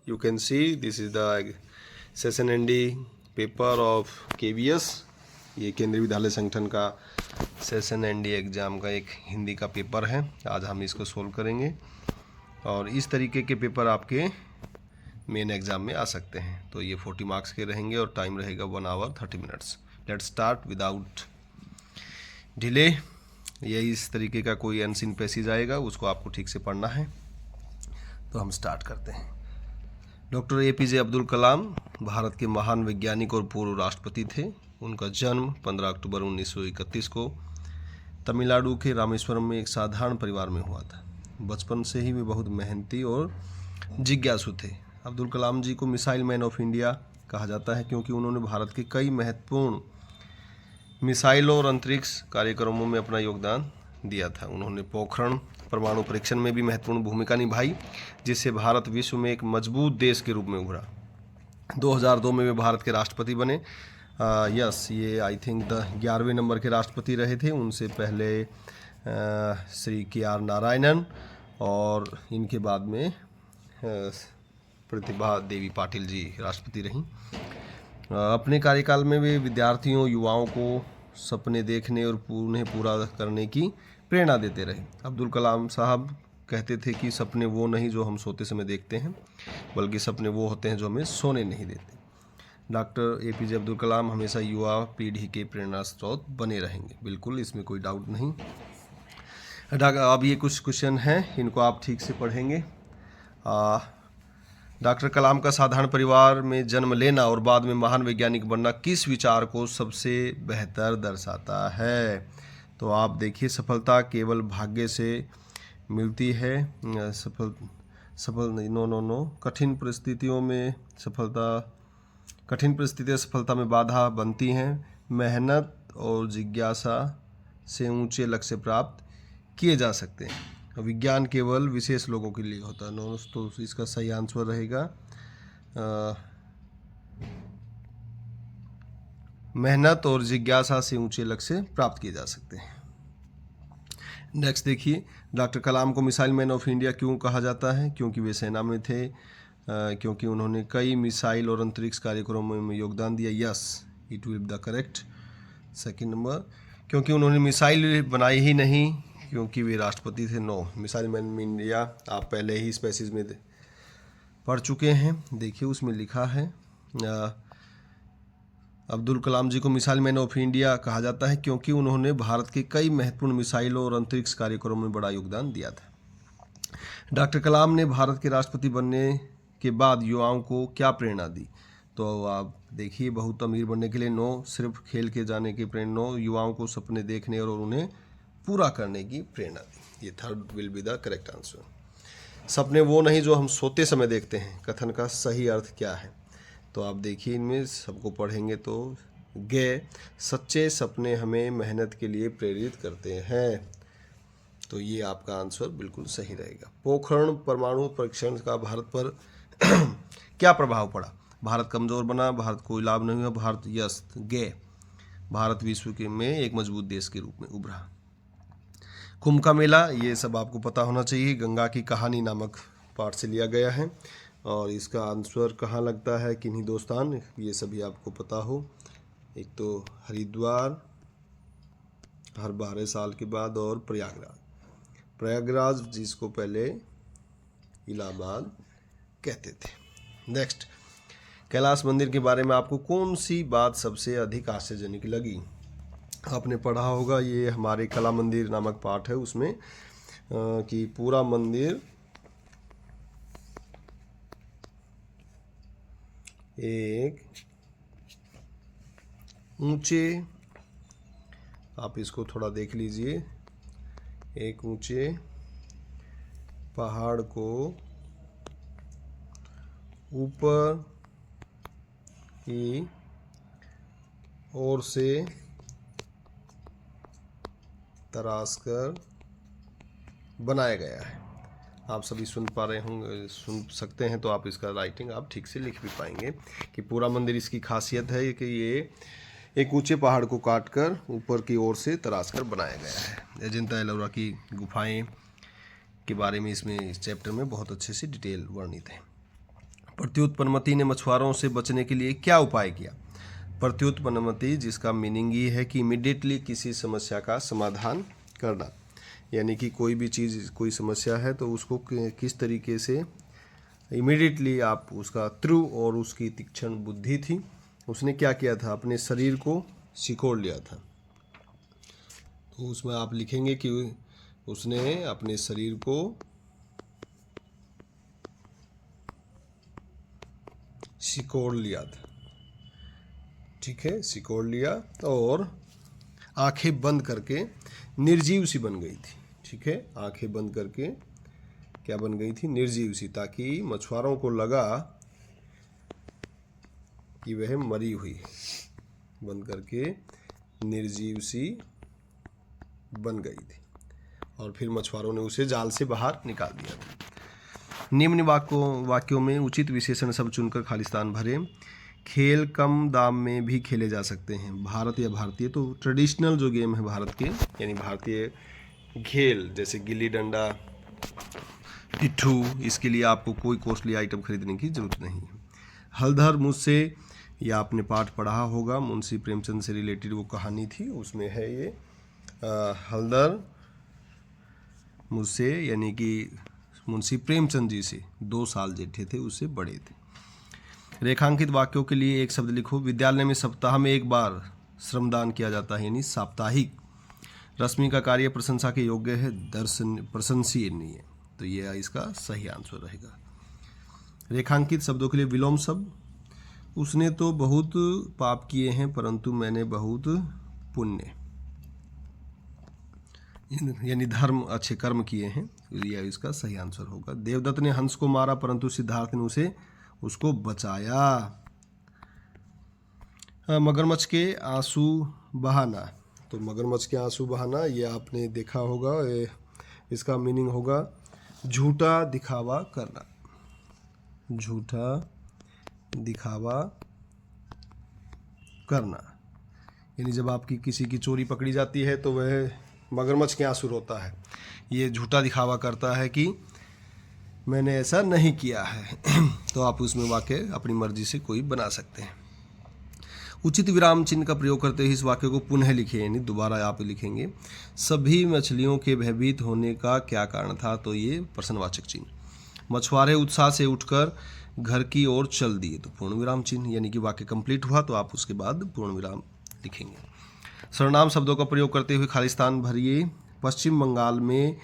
you can see this is the session end paper of KVS। ये केंद्रीय विद्यालय संगठन का सेशन एनडी एग्ज़ाम का एक हिंदी का पेपर है। आज हम इसको सोल्व करेंगे और इस तरीके के पेपर आपके मेन एग्ज़ाम में आ सकते हैं। तो ये 40 मार्क्स के रहेंगे और टाइम रहेगा 1 hour 30 minutes. Let's start without delay. ये इस तरीके का कोई अनसीन पैसेज आएगा, उसको आपको ठीक से पढ़ना है। तो हम स्टार्ट करते हैं। डॉक्टर APJ अब्दुल कलाम भारत के महान वैज्ञानिक और पूर्व राष्ट्रपति थे। उनका जन्म 15 अक्टूबर 1931 को तमिलनाडु के रामेश्वरम में एक साधारण परिवार में हुआ था। बचपन से ही वे बहुत मेहनती और जिज्ञासु थे। अब्दुल कलाम जी को मिसाइल मैन ऑफ इंडिया कहा जाता है क्योंकि उन्होंने भारत के कई महत्वपूर्ण मिसाइलों और अंतरिक्ष कार्यक्रमों में अपना योगदान दिया था। उन्होंने पोखरण परमाणु परीक्षण में भी महत्वपूर्ण भूमिका निभाई, जिससे भारत विश्व में एक मजबूत देश के रूप में उभरा। 2002 में वे भारत के राष्ट्रपति बने। ये आई थिंक 11वें नंबर के राष्ट्रपति रहे थे। उनसे पहले श्री KR नारायणन और इनके बाद में प्रतिभा देवी पाटिल जी राष्ट्रपति रहीं। अपने कार्यकाल में वे विद्यार्थियों युवाओं को सपने देखने और उन्हें पूरा करने की प्रेरणा देते रहे। अब्दुल कलाम साहब कहते थे कि सपने वो नहीं जो हम सोते समय देखते हैं, बल्कि सपने वो होते हैं जो हमें सोने नहीं देते। डॉक्टर APJ अब्दुल कलाम हमेशा युवा पीढ़ी के प्रेरणा स्रोत बने रहेंगे, बिल्कुल इसमें कोई डाउट नहीं। अब ये कुछ क्वेश्चन हैं, इनको आप ठीक से पढ़ेंगे। डॉक्टर कलाम का साधारण परिवार में जन्म लेना और बाद में महान वैज्ञानिक बनना किस विचार को सबसे बेहतर दर्शाता है? तो आप देखिए, सफलता केवल भाग्य से मिलती है। कठिन परिस्थितियां सफलता में बाधा बनती हैं। मेहनत और जिज्ञासा से ऊंचे लक्ष्य प्राप्त किए जा सकते हैं। विज्ञान केवल विशेष लोगों के लिए होता है। तो इसका सही आंसर रहेगा मेहनत और जिज्ञासा से ऊंचे लक्ष्य प्राप्त किए जा सकते हैं। नेक्स्ट देखिए, डॉक्टर कलाम को मिसाइल मैन ऑफ इंडिया क्यों कहा जाता है? क्योंकि वे सेना में थे, क्योंकि उन्होंने कई मिसाइल और अंतरिक्ष कार्यक्रमों में योगदान दिया। Yes, it will be the correct second number. क्योंकि उन्होंने मिसाइल बनाई ही नहीं, क्योंकि वे राष्ट्रपति थे। नो, मिसाइल मैन इंडिया आप पहले ही इस पैसेज में पढ़ चुके हैं। देखिए, उसमें लिखा है अब्दुल कलाम जी को मिसाइल मैन ऑफ इंडिया कहा जाता है क्योंकि उन्होंने भारत के कई महत्वपूर्ण मिसाइलों और अंतरिक्ष कार्यक्रमों में बड़ा योगदान दिया था। डॉक्टर कलाम ने भारत के राष्ट्रपति बनने के बाद युवाओं को क्या प्रेरणा दी? तो आप देखिए, बहुत अमीर बनने के लिए नो, सिर्फ खेल के जाने की प्रेरणा नो, युवाओं को सपने देखने और उन्हें पूरा करने की प्रेरणा दी। ये third will be the correct answer. सपने वो नहीं जो हम सोते समय देखते हैं, कथन का सही अर्थ क्या है? तो आप देखिए, इनमें सबको पढ़ेंगे तो सच्चे सपने हमें मेहनत के लिए प्रेरित करते हैं। तो ये आपका आंसर बिल्कुल सही रहेगा। पोखरण परमाणु परीक्षण का भारत पर क्या प्रभाव पड़ा? भारत कमज़ोर बना, भारत कोई लाभ नहीं हुआ, भारत विश्व के में एक मजबूत देश के रूप में उभरा। कुंभ का मेला, ये सब आपको पता होना चाहिए। गंगा की कहानी नामक पाठ से लिया गया है और इसका आंसर कहाँ लगता है, किन्हीं दोस्तान, ये सभी आपको पता हो। एक तो हरिद्वार हर 12 साल के बाद, और प्रयागराज जिसको पहले इलाहाबाद कहते थे। नेक्स्ट, कैलाश मंदिर के बारे में आपको कौन सी बात सबसे अधिक आश्चर्यजनक लगी? आपने पढ़ा होगा, ये हमारे कला मंदिर नामक पाठ है उसमें कि पूरा मंदिर एक ऊंचे, आप इसको थोड़ा देख लीजिए, एक ऊंचे पहाड़ को ऊपर की ओर से तराश कर बनाया गया है। आप सभी सुन पा रहे होंगे, सुन सकते हैं, तो आप इसका राइटिंग आप ठीक से लिख भी पाएंगे कि पूरा मंदिर, इसकी खासियत है कि ये एक ऊंचे पहाड़ को काटकर ऊपर की ओर से तराश कर बनाया गया है। अजंता एलोरा की गुफाएं के बारे में इसमें इस चैप्टर में बहुत अच्छे से डिटेल वर्णित है। प्रत्युत्पन्नमति ने मछुआरों से बचने के लिए क्या उपाय किया? प्रत्युत्पन्नमति जिसका मीनिंग ये है कि इमिडिएटली किसी समस्या का समाधान करना, यानी कि कोई भी चीज़, कोई समस्या है तो उसको किस तरीके से इमिडिएटली आप उसका थ्रू, और उसकी तीक्ष्ण बुद्धि थी, उसने क्या किया था, अपने शरीर को सिकोड़ लिया था। तो उसमें आप लिखेंगे कि उसने अपने शरीर को सिकोड़ लिया था। ठीक है, सिकोड़ लिया और आंखें बंद करके निर्जीव सी बन गई थी। ठीक है, आंखें बंद करके क्या बन गई थी, निर्जीव सी, ताकि मछुआरों को लगा कि वह मरी हुई है। बंद करके निर्जीव सी बन गई थी और फिर मछुआरों ने उसे जाल से बाहर निकाल दिया था। निम्न वाक्यों में उचित विशेषण सब चुनकर खाली स्थान भरें। खेल कम दाम में भी खेले जा सकते हैं। भारत या भारतीय, तो ट्रेडिशनल जो गेम है भारत के, यानी भारतीय खेल जैसे गिल्ली डंडा, पिट्ठू, इसके लिए आपको कोई कॉस्टली आइटम खरीदने की जरूरत नहीं है। हलधर मुझसे, या आपने पाठ पढ़ा होगा, मुंशी प्रेमचंद से रिलेटेड वो कहानी थी, उसमें है ये हलधर मुझसे, यानी कि मुंशी प्रेमचंद जी से 2 साल जेठे थे, उससे बड़े थे। रेखांकित वाक्यों के लिए एक शब्द लिखो। विद्यालय में सप्ताह में एक बार श्रमदान किया जाता है, यानी साप्ताहिक। रश्मि का कार्य प्रशंसा के योग्य है, प्रशंसनीय, तो ये इसका सही आंसर रहेगा। रेखांकित शब्दों के लिए विलोम शब्द। उसने तो बहुत पाप किए हैं परंतु मैंने बहुत पुण्य, यानी धर्म, अच्छे कर्म किए हैं, यह इसका सही आंसर होगा। देवदत्त ने हंस को मारा परंतु सिद्धार्थ ने उसको बचाया। मगरमच्छ के आंसू बहाना, तो मगरमच्छ के आंसू बहाना ये आपने देखा होगा, इसका मीनिंग होगा झूठा दिखावा करना। झूठा दिखावा करना, यानी जब आपकी किसी की चोरी पकड़ी जाती है तो वह मगरमच्छ के आंसू रोता है, ये झूठा दिखावा करता है कि मैंने ऐसा नहीं किया है। तो आप उसमें वाक्य अपनी मर्जी से कोई बना सकते हैं। उचित विराम चिन्ह का प्रयोग करते हुए इस वाक्य को पुनः लिखें, यानी दोबारा आप लिखेंगे। सभी मछलियों के भयभीत होने का क्या कारण था, तो ये प्रश्नवाचक चिन्ह। मछुआरे उत्साह से उठकर घर की ओर चल दिए, तो पूर्ण विराम चिन्ह, यानी कि वाक्य कंप्लीट हुआ तो आप उसके बाद पूर्ण विराम लिखेंगे। सर्वनाम शब्दों का प्रयोग करते हुए खाली स्थान भरिए। पश्चिम बंगाल में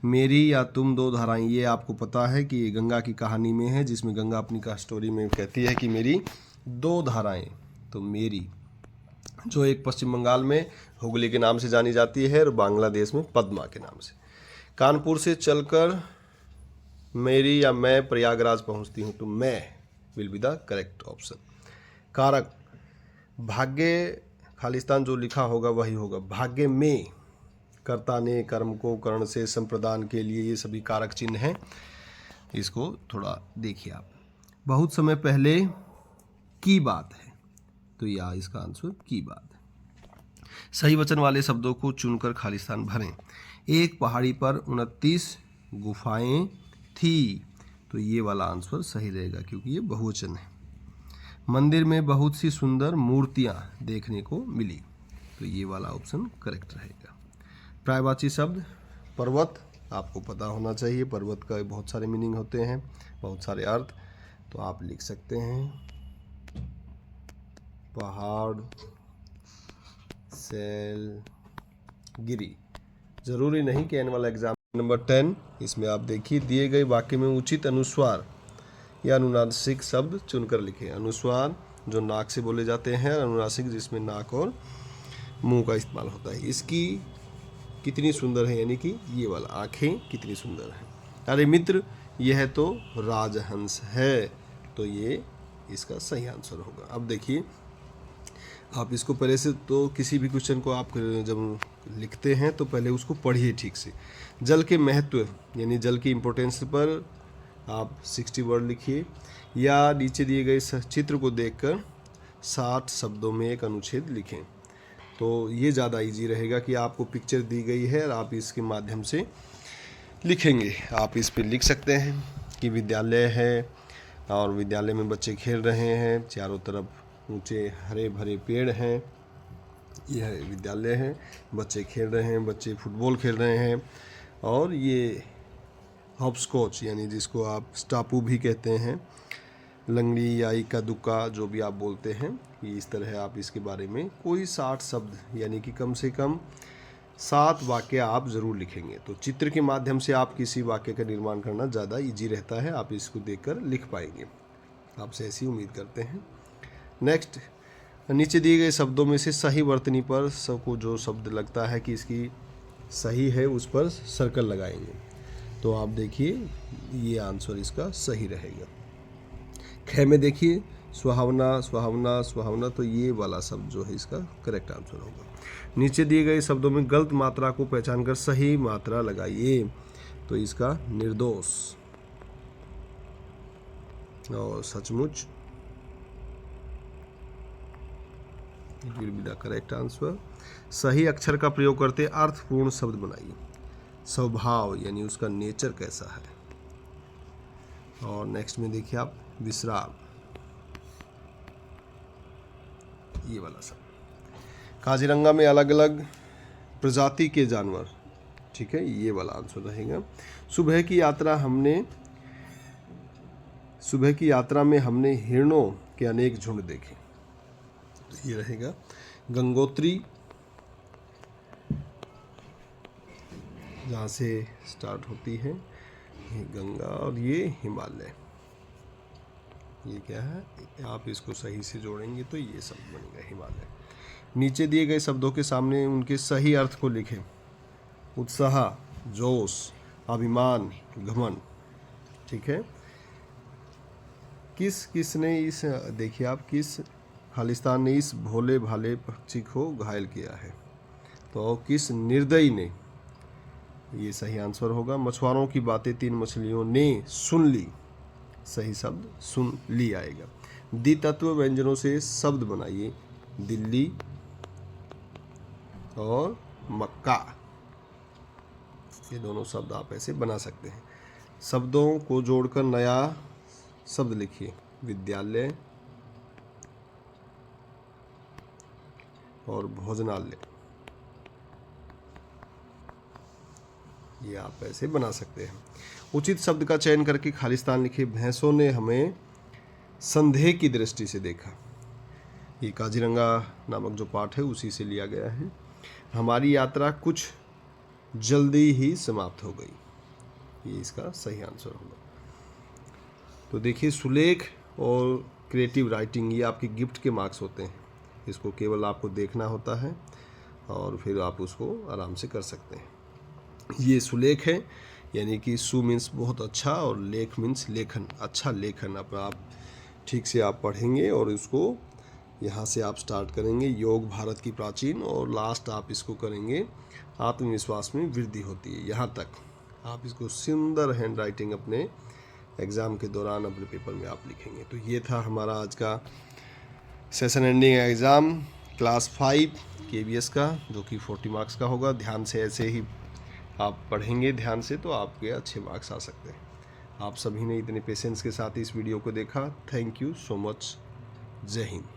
मेरी या तुम 2 धाराएं, ये आपको पता है कि ये गंगा की कहानी में है, जिसमें गंगा अपनी स्टोरी में कहती है कि मेरी 2 धाराएं, तो मेरी, जो एक पश्चिम बंगाल में हुगली के नाम से जानी जाती है और बांग्लादेश में पद्मा के नाम से। कानपुर से चलकर मेरी या मैं प्रयागराज पहुंचती हूं, तो मैं will be the correct option. कारक, भाग्य, खालिस्तान जो लिखा होगा वही होगा। भाग्य में, कर्ता ने कर्म को कर्ण से संप्रदान के लिए, ये सभी कारक चिन्ह हैं, इसको थोड़ा देखिए आप। बहुत समय पहले की बात है, तो यह इसका आंसर की बात है। सही वचन वाले शब्दों को चुनकर खाली स्थान भरें। एक पहाड़ी पर 29 गुफाएं थी, तो ये वाला आंसर सही रहेगा क्योंकि ये बहुवचन है। मंदिर में बहुत सी सुंदर मूर्तियां देखने को मिली, तो ये वाला ऑप्शन करेक्ट रहेगा। पर्यायवाची शब्द, पर्वत, आपको पता होना चाहिए, पर्वत का बहुत सारे मीनिंग होते हैं, बहुत सारे अर्थ, तो आप लिख सकते हैं पहाड़, सैल, गिरी। जरूरी नहीं कि एनुअल एग्जाम। नंबर 10, इसमें आप देखिए दिए गए वाक्य में उचित अनुस्वार या अनुनासिक शब्द चुनकर लिखें। अनुस्वार जो नाक से बोले जाते हैं, अनुनासिक जिसमें नाक और मुंह का इस्तेमाल होता है। इसकी कितनी सुंदर है, यानी कि ये वाला, आंखें कितनी सुंदर हैं। अरे मित्र, यह तो राजहंस है, तो ये इसका सही आंसर होगा। अब देखिए, आप इसको पहले से, तो किसी भी क्वेश्चन को आप जब लिखते हैं तो पहले उसको पढ़िए ठीक से। जल के महत्व, यानी जल की इम्पोर्टेंस पर आप 60 वर्ड लिखिए, या नीचे दिए गए चित्र को देखकर 60 शब्दों में एक अनुच्छेद लिखें। तो ये ज़्यादा इजी रहेगा कि आपको पिक्चर दी गई है और आप इसके माध्यम से लिखेंगे। आप इस पर लिख सकते हैं कि विद्यालय है, और विद्यालय में बच्चे खेल रहे हैं। चारों तरफ ऊंचे हरे भरे पेड़ हैं। यह विद्यालय है, बच्चे खेल रहे हैं, बच्चे फुटबॉल खेल रहे हैं। और ये हॉपस्कॉच यानी जिसको आप स्टापू भी कहते हैं, लंगड़ी या इक्का दुक्का जो भी आप बोलते हैं, ये इस तरह आप इसके बारे में कोई 60 शब्द यानी कि कम से कम 7 वाक्य आप ज़रूर लिखेंगे। तो चित्र के माध्यम से आप किसी वाक्य का निर्माण करना ज़्यादा इजी रहता है, आप इसको देखकर लिख पाएंगे। आपसे ऐसी उम्मीद करते हैं। नेक्स्ट, नीचे दिए गए शब्दों में से सही वर्तनी पर सबको जो शब्द लगता है कि इसकी सही है उस पर सर्कल लगाएंगे। तो आप देखिए ये आंसर इसका सही रहेगा। ख में देखिए सुहावना सुहावना सुहावना, तो ये वाला शब्द जो है इसका करेक्ट आंसर होगा। नीचे दिए गए शब्दों में गलत मात्रा को पहचान कर सही मात्रा लगाइए। तो इसका निर्दोष और सचमुच will be the correct answer. सही अक्षर का प्रयोग करते अर्थपूर्ण शब्द बनाइए। स्वभाव यानी उसका नेचर कैसा है। और नेक्स्ट में देखिए आप विश्राम, ये वाला शब्द। काजीरंगा में अलग अलग प्रजाति के जानवर, ठीक है, ये वाला आंसर रहेगा। सुबह की यात्रा में हमने हिरणों के अनेक झुंड देखे, तो ये रहेगा। गंगोत्री जहाँ से स्टार्ट होती है ये गंगा, और ये हिमालय, ये क्या है, आप इसको सही से जोड़ेंगे तो ये शब्द बनेगा हिमालय। नीचे दिए गए शब्दों के सामने उनके सही अर्थ को लिखें। उत्साह, जोश, अभिमान, घमंड, ठीक है। किसने इस, देखिए आप, किस खालिस्तान ने इस भोले भाले पक्षी को घायल किया है। तो किस निर्दयी ने, ये सही आंसर होगा। मछुआरों की बातें 3 मछलियों ने सुन ली, सही शब्द सुन ली आएगा। द्वितत्व व्यंजनों से शब्द बनाइए। दिल्ली और मक्का, ये दोनों शब्द आप ऐसे बना सकते हैं। शब्दों को जोड़कर नया शब्द लिखिए। विद्यालय और भोजनालय, ये आप ऐसे बना सकते हैं। उचित शब्द का चयन करके खालिस्तान लिखिए। भैंसों ने हमें संदेह की दृष्टि से देखा, ये काजीरंगा नामक जो पाठ है उसी से लिया गया है। हमारी यात्रा कुछ जल्दी ही समाप्त हो गई, ये इसका सही आंसर होगा। तो देखिए सुलेख और क्रिएटिव राइटिंग ये आपके गिफ्ट के मार्क्स होते हैं, इसको केवल आपको देखना होता है और फिर आप उसको आराम से कर सकते हैं। ये सुलेख है, यानी कि सु मीन्स बहुत अच्छा और लेख मीन्स लेखन, अच्छा लेखन। अब आप ठीक से आप पढ़ेंगे और इसको यहाँ से आप स्टार्ट करेंगे योग भारत की प्राचीन, और लास्ट आप इसको करेंगे आत्मविश्वास में वृद्धि होती है। यहाँ तक आप इसको सुंदर हैंड राइटिंग अपने एग्ज़ाम के दौरान अपने पेपर में आप लिखेंगे। तो ये था हमारा आज का session ending exam class 5 KVS का, जो कि 40 मार्क्स का होगा। ध्यान से ऐसे ही आप पढ़ेंगे ध्यान से तो आपके अच्छे मार्क्स आ सकते हैं। आप सभी ने इतने पेशेंस के साथ इस वीडियो को देखा, थैंक यू सो मच। जय हिंद।